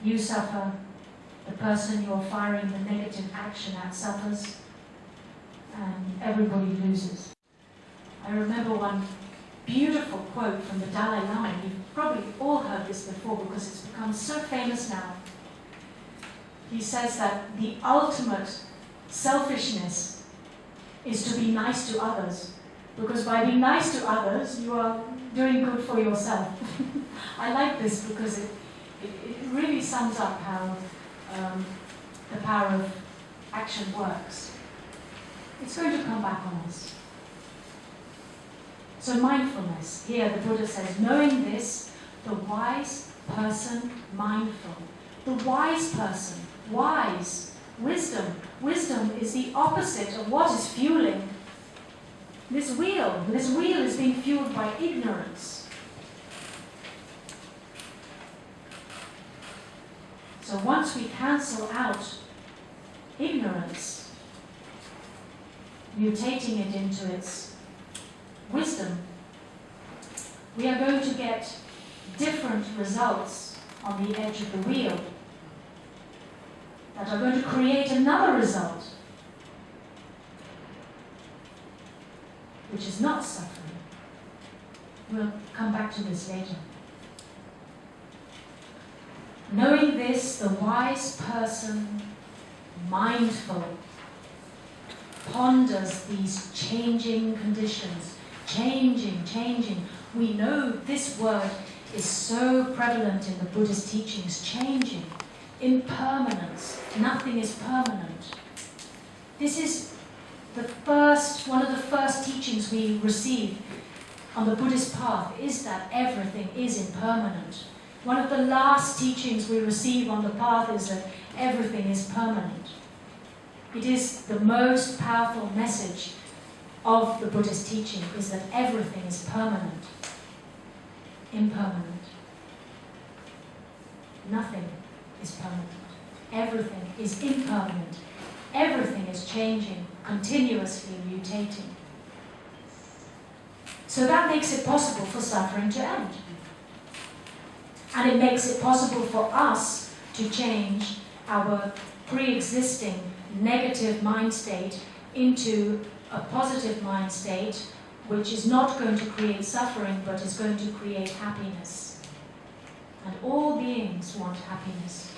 You suffer, the person you're firing the negative action at suffers, and everybody loses. I remember one beautiful quote from the Dalai Lama. You've probably all heard this before because it's become so famous now. He says that the ultimate selfishness is to be nice to others, because by being nice to others, you are doing good for yourself. I like this because it really sums up how the power of action works. It's going to come back on us. So mindfulness, here the Buddha says, knowing this, the wise person mindful. The wise person, wise, wisdom. Wisdom is the opposite of what is fueling this wheel. This wheel is being fueled by ignorance. So once we cancel out ignorance, mutating it into its wisdom, we are going to get different results on the edge of the wheel that are going to create another result, which is not suffering. We'll come back to this later. Knowing this, the wise person, mindful, ponders these changing conditions. Changing. We know this word is so prevalent in the Buddhist teachings, changing, impermanence. Nothing is permanent. This is one of the first teachings we receive on the Buddhist path, is that everything is impermanent. One of the last teachings we receive on the path is that everything is permanent. It is the most powerful message of the Buddhist teaching, is that everything is permanent, impermanent. Nothing is permanent. Everything is impermanent. Everything is changing, continuously mutating. So that makes it possible for suffering to end. And it makes it possible for us to change our pre-existing negative mind state into a positive mind state, which is not going to create suffering, but is going to create happiness. And all beings want happiness.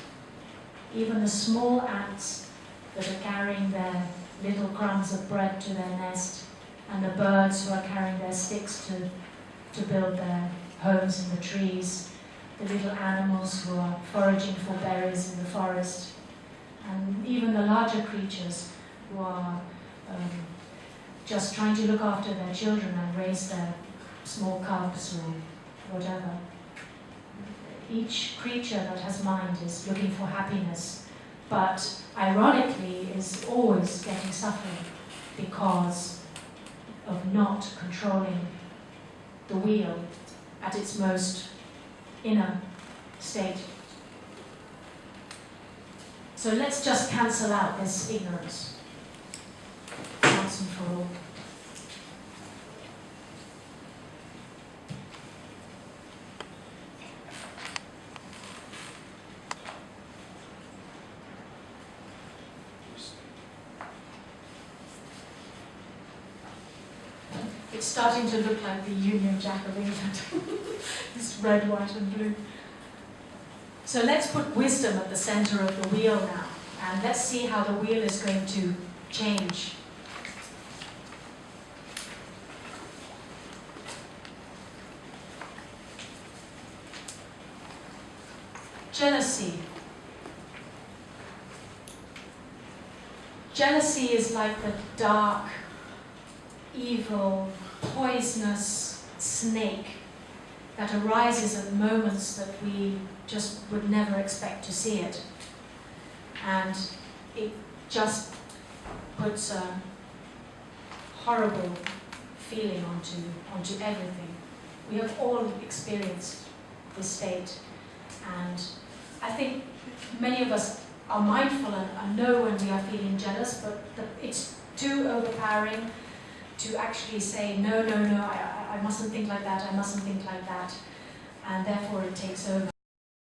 Even the small ants that are carrying their little crumbs of bread to their nest, and the birds who are carrying their sticks to build their homes in the trees, the little animals who are foraging for berries in the forest, and even the larger creatures who are just trying to look after their children and raise their small cubs or whatever. Each creature that has mind is looking for happiness, but ironically is always getting suffering because of not controlling the wheel at its most inner state. So let's just cancel out this ignorance once and for all. It's starting to look like the Union Jack of England. This red, white and blue. So let's put wisdom at the center of the wheel now, and let's see how the wheel is going to change. Jealousy. Jealousy is like the dark, evil, poisonous snake that arises at moments that we just would never expect to see it. And it just puts a horrible feeling onto everything. We have all experienced this state, and I think many of us are mindful and know when we are feeling jealous, but it's too overpowering to actually say, no, I mustn't think like that, I mustn't think like that, and therefore it takes over.